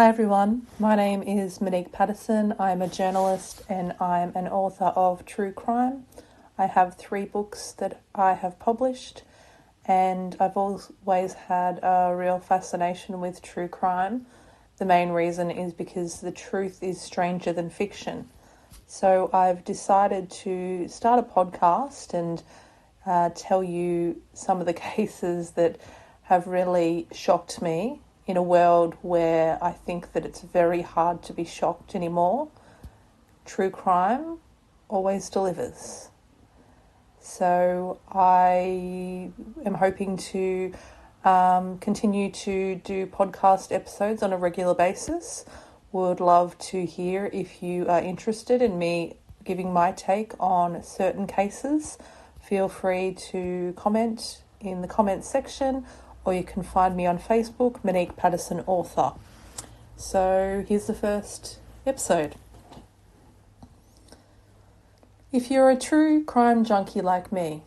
Hi everyone, my name is Monique Patterson. I'm a journalist and I'm an author of true crime. I have 3 books that I have published, and I've always had a real fascination with true crime. The main reason is because the truth is stranger than fiction. So I've decided to start a podcast and tell you some of the cases that have really shocked me in a world where I think that it's very hard to be shocked anymore. True crime always delivers. So I am hoping to continue to do podcast episodes on a regular basis. Would love to hear if you are interested in me giving my take on certain cases. Feel free to comment in the comments section, or you can find me on Facebook, Monique Patterson Author. So here's the first episode. If you're a true crime junkie like me,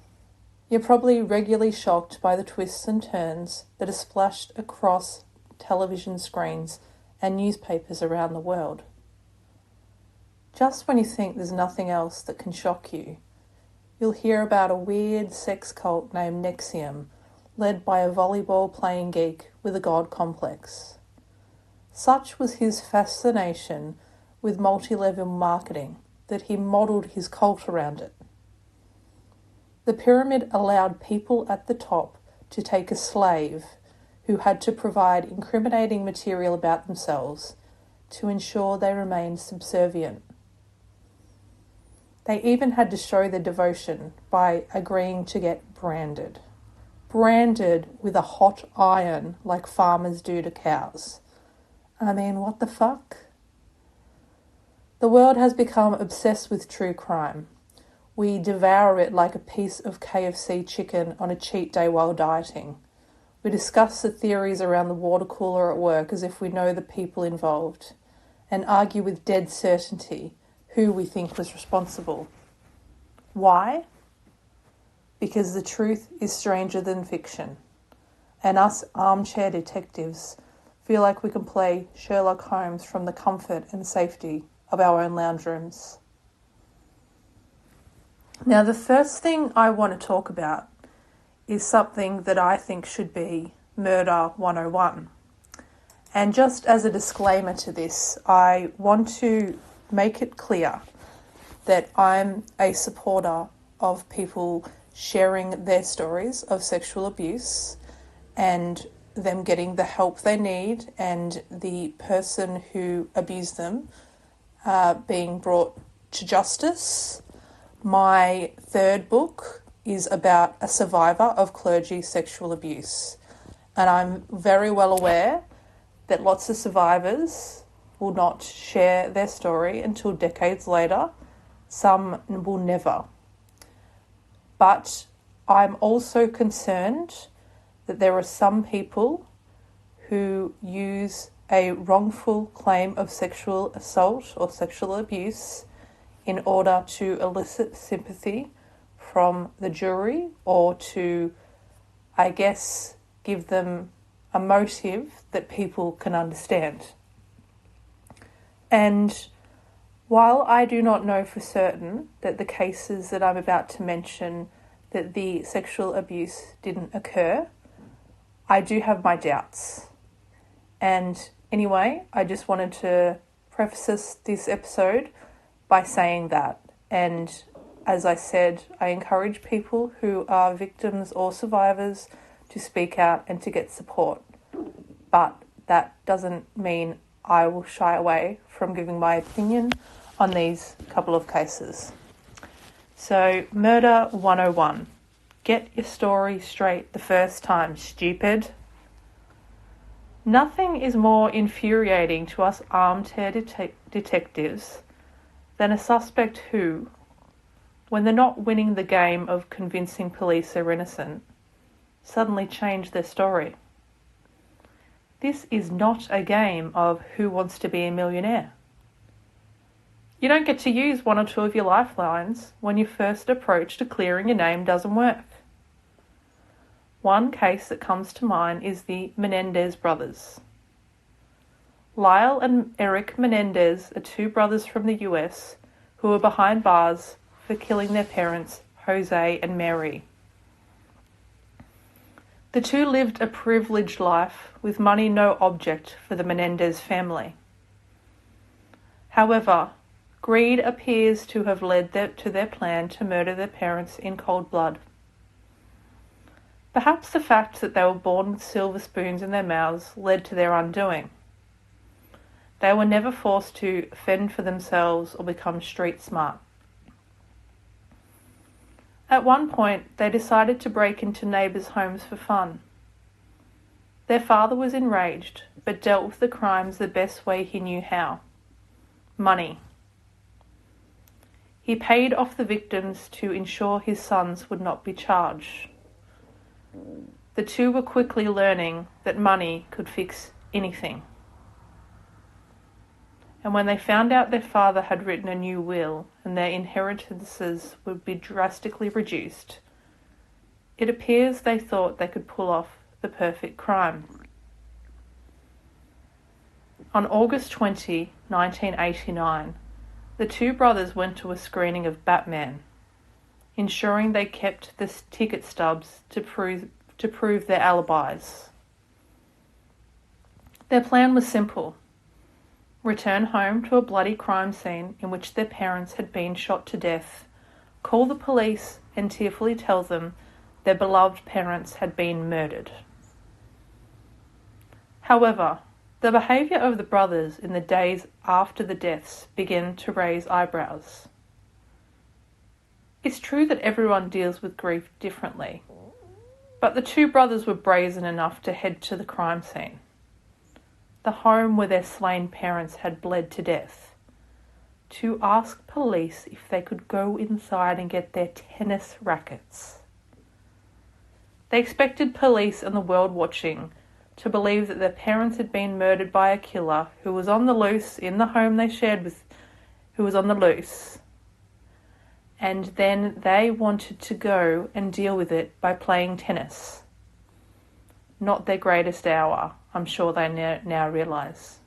you're probably regularly shocked by the twists and turns that are splashed across television screens and newspapers around the world. Just when you think there's nothing else that can shock you, you'll hear about a weird sex cult named NXIVM, led by a volleyball-playing geek with a god complex. Such was his fascination with multi-level marketing that he modelled his cult around it. The pyramid allowed people at the top to take a slave who had to provide incriminating material about themselves to ensure they remained subservient. They even had to show their devotion by agreeing to get branded with a hot iron like farmers do to cows. I mean, what the fuck? The world has become obsessed with true crime. We devour it like a piece of KFC chicken on a cheat day while dieting. We discuss the theories around the water cooler at work as if we know the people involved, and argue with dead certainty who we think was responsible. Why? Because the truth is stranger than fiction, and us armchair detectives feel like we can play Sherlock Holmes from the comfort and safety of our own lounge rooms. Now, the first thing I want to talk about is something that I think should be Murder 101. And just as a disclaimer to this, I want to make it clear that I'm a supporter of people sharing their stories of sexual abuse and them getting the help they need, and the person who abused them being brought to justice. My 3rd book is about a survivor of clergy sexual abuse, and I'm very well aware that lots of survivors will not share their story until decades later. Some will never. But I'm also concerned that there are some people who use a wrongful claim of sexual assault or sexual abuse in order to elicit sympathy from the jury, or to, I guess, give them a motive that people can understand. And while I do not know for certain that the cases that I'm about to mention, that the sexual abuse didn't occur, I do have my doubts. And anyway, I just wanted to preface this episode by saying that. And as I said, I encourage people who are victims or survivors to speak out and to get support. But that doesn't mean I will shy away from giving my opinion on these couple of cases. So, Murder 101. Get your story straight the first time, stupid. Nothing is more infuriating to us armchair detectives than a suspect who, when they're not winning the game of convincing police they're innocent, suddenly change their story. This is not a game of who wants to be a millionaire. You don't get to use 1 or 2 of your lifelines when your first approach to clearing your name doesn't work. One case that comes to mind is the Menendez brothers. Lyle and Eric Menendez are two brothers from the US who were behind bars for killing their parents, Jose and Mary. The two lived a privileged life, with money no object for the Menendez family. However, greed appears to have led to their plan to murder their parents in cold blood. Perhaps the fact that they were born with silver spoons in their mouths led to their undoing. They were never forced to fend for themselves or become street smart. At one point, they decided to break into neighbours' homes for fun. Their father was enraged, but dealt with the crimes the best way he knew how: money. He paid off the victims to ensure his sons would not be charged. The two were quickly learning that money could fix anything. And when they found out their father had written a new will and their inheritances would be drastically reduced, it appears they thought they could pull off the perfect crime. On August 20, 1989, the two brothers went to a screening of Batman, ensuring they kept the ticket stubs to prove their alibis. Their plan was simple: return home to a bloody crime scene in which their parents had been shot to death, call the police and tearfully tell them their beloved parents had been murdered. However, the behaviour of the brothers in the days after the deaths began to raise eyebrows. It's true that everyone deals with grief differently, but the two brothers were brazen enough to head to the crime scene, the home where their slain parents had bled to death, to ask police if they could go inside and get their tennis rackets. They expected police and the world watching to believe that their parents had been murdered by a killer who was on the loose in the home they shared with, who was on the loose. And then they wanted to go and deal with it by playing tennis. Not their greatest hour, I'm sure they now realise.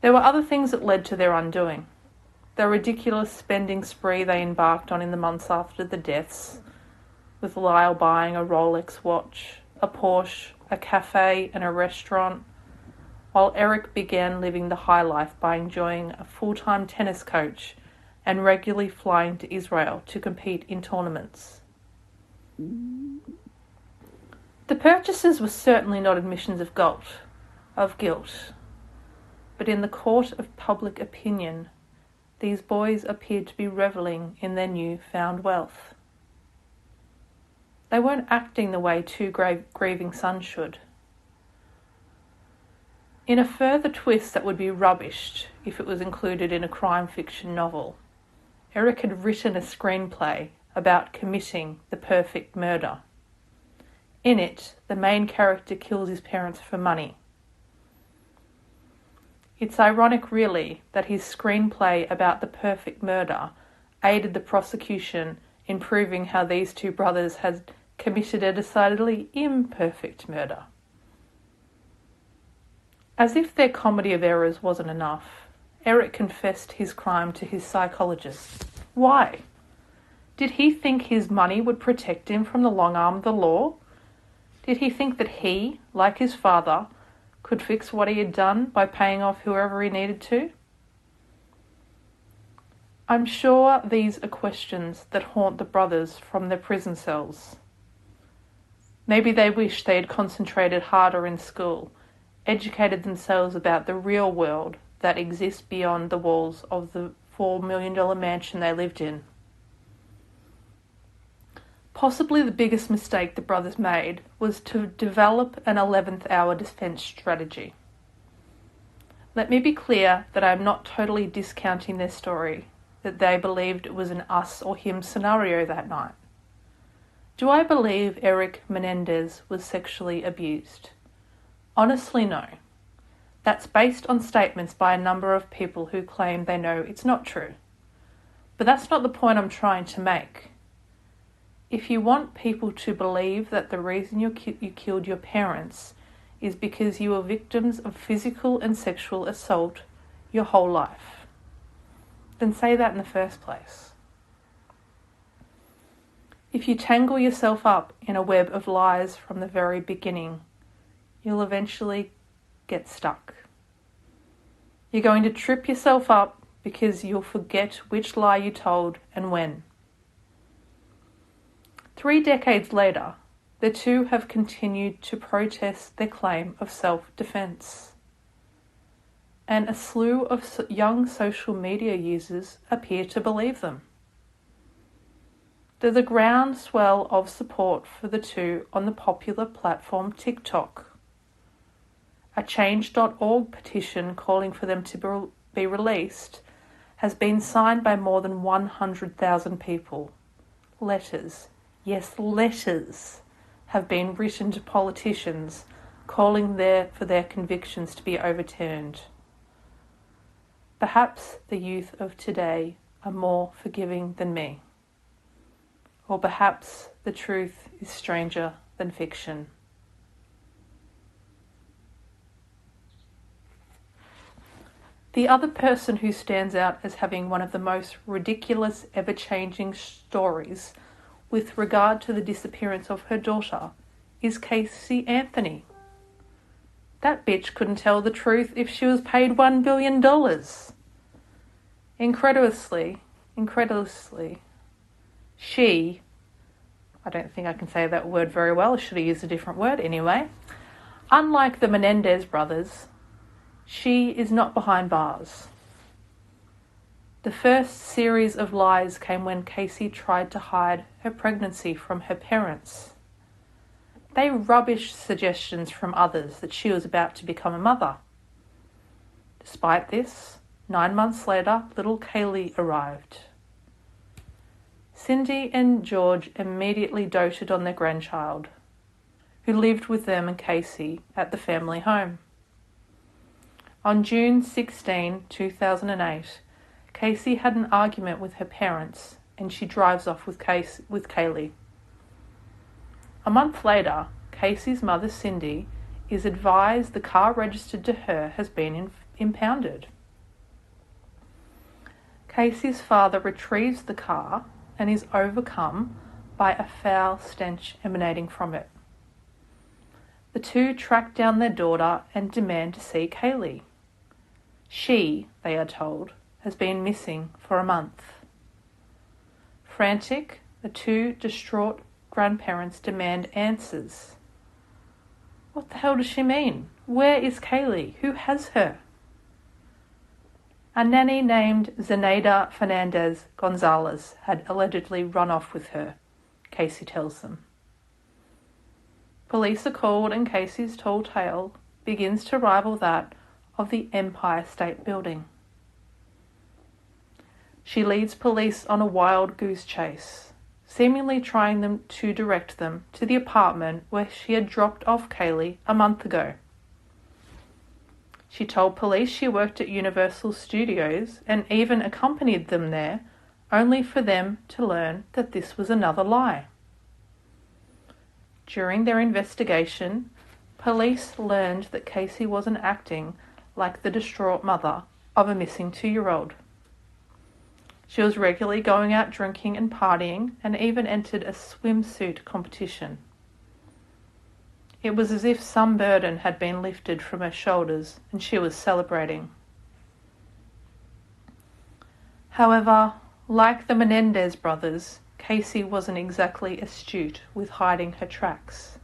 There were other things that led to their undoing. The ridiculous spending spree they embarked on in the months after the deaths, with Lyle buying a Rolex watch, a Porsche, a cafe and a restaurant, while Eric began living the high life by enjoying a full-time tennis coach and regularly flying to Israel to compete in tournaments. The purchases were certainly not admissions of guilt, but in the court of public opinion, these boys appeared to be revelling in their new-found wealth. They weren't acting the way two grieving sons should. In a further twist that would be rubbished if it was included in a crime fiction novel, Eric had written a screenplay about committing the perfect murder. In it, the main character kills his parents for money. It's ironic, really, that his screenplay about the perfect murder aided the prosecution in proving how these two brothers had committed a decidedly imperfect murder. As if their comedy of errors wasn't enough, Eric confessed his crime to his psychologist. Why? Did he think his money would protect him from the long arm of the law? Did he think that he, like his father, could fix what he had done by paying off whoever he needed to? I'm sure these are questions that haunt the brothers from their prison cells. Maybe they wish they had concentrated harder in school, educated themselves about the real world that exists beyond the walls of the $4 million mansion they lived in. Possibly the biggest mistake the brothers made was to develop an 11th hour defence strategy. Let me be clear that I am not totally discounting their story, that they believed it was an us or him scenario that night. Do I believe Eric Menendez was sexually abused? Honestly, no. That's based on statements by a number of people who claim they know it's not true. But that's not the point I'm trying to make. If you want people to believe that the reason you killed your parents is because you were victims of physical and sexual assault your whole life, then say that in the first place. If you tangle yourself up in a web of lies from the very beginning, you'll eventually get stuck. You're going to trip yourself up because you'll forget which lie you told and when. 3 decades later, the two have continued to protest their claim of self-defense. And a slew of young social media users appear to believe them. There's a groundswell of support for the two on the popular platform TikTok. A Change.org petition calling for them to be released has been signed by more than 100,000 people. Letters, yes, letters, have been written to politicians calling for their convictions to be overturned. Perhaps the youth of today are more forgiving than me. Or perhaps the truth is stranger than fiction. The other person who stands out as having one of the most ridiculous, ever-changing stories with regard to the disappearance of her daughter is Casey Anthony. That bitch couldn't tell the truth if she was paid $1 billion. Incredulously, I don't think I can say that word very well, I should have used a different word anyway. Unlike the Menendez brothers, she is not behind bars. The first series of lies came when Casey tried to hide her pregnancy from her parents. They rubbished suggestions from others that she was about to become a mother. Despite this, 9 months later, little Kaylee arrived. Cindy and George immediately doted on their grandchild, who lived with them and Casey at the family home. On June 16, 2008, Casey had an argument with her parents and she drives off with Kaylee. A month later, Casey's mother Cindy is advised the car registered to her has been impounded. Casey's father retrieves the car and is overcome by a foul stench emanating from it. The two track down their daughter and demand to see Kaylee. She, they are told, has been missing for a month. Frantic, the two distraught grandparents demand answers. What the hell does she mean? Where is Kaylee? Who has her? A nanny named Zenaida Fernandez Gonzalez had allegedly run off with her, Casey tells them. Police are called and Casey's tall tale begins to rival that of the Empire State Building. She leads police on a wild goose chase, seemingly trying them to direct them to the apartment where she had dropped off Kaylee a month ago. She told police she worked at Universal Studios and even accompanied them there, only for them to learn that this was another lie. During their investigation, police learned that Casey wasn't acting like the distraught mother of a missing 2-year-old. She was regularly going out drinking and partying and even entered a swimsuit competition. It was as if some burden had been lifted from her shoulders and she was celebrating. However, like the Menendez brothers, Casey wasn't exactly astute with hiding her tracks.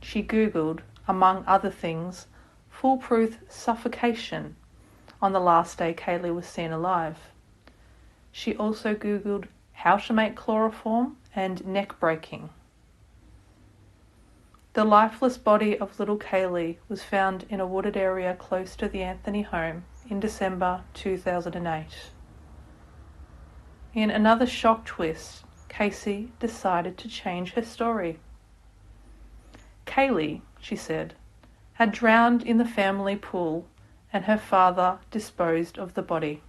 She Googled, among other things, foolproof suffocation on the last day Kaylee was seen alive. She also Googled how to make chloroform and neck breaking. The lifeless body of little Kaylee was found in a wooded area close to the Anthony home in December 2008. In another shock twist, Casey decided to change her story. Kaylee, she said, had drowned in the family pool and her father disposed of the body.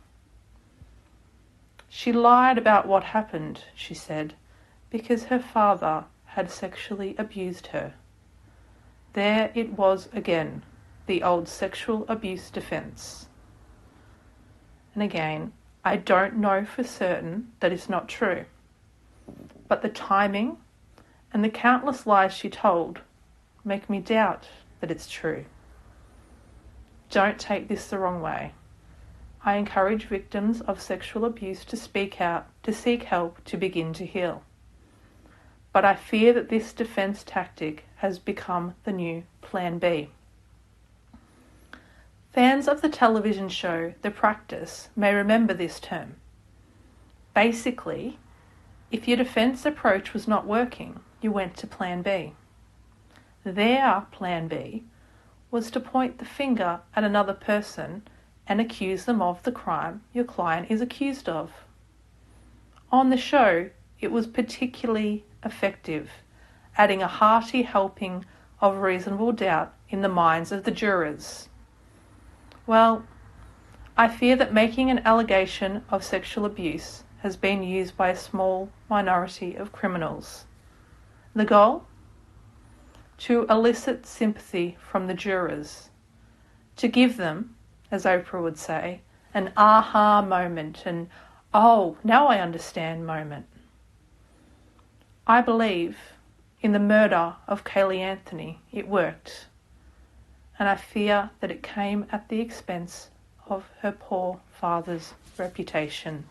She lied about what happened, she said, because her father had sexually abused her. There it was again, the old sexual abuse defence. And again, I don't know for certain that it's not true, but the timing and the countless lies she told make me doubt that it's true. Don't take this the wrong way. I encourage victims of sexual abuse to speak out, to seek help, to begin to heal. But I fear that this defence tactic has become the new Plan B. Fans of the television show The Practice may remember this term. Basically, if your defence approach was not working, you went to Plan B. Their Plan B was to point the finger at another person and accuse them of the crime your client is accused of. On the show, it was particularly effective, adding a hearty helping of reasonable doubt in the minds of the jurors. Well, I fear that making an allegation of sexual abuse has been used by a small minority of criminals. The goal? To elicit sympathy from the jurors, to give them, as Oprah would say, an aha moment, an oh, now I understand moment. I believe in the murder of Kaylee Anthony, it worked, and I fear that it came at the expense of her poor father's reputation.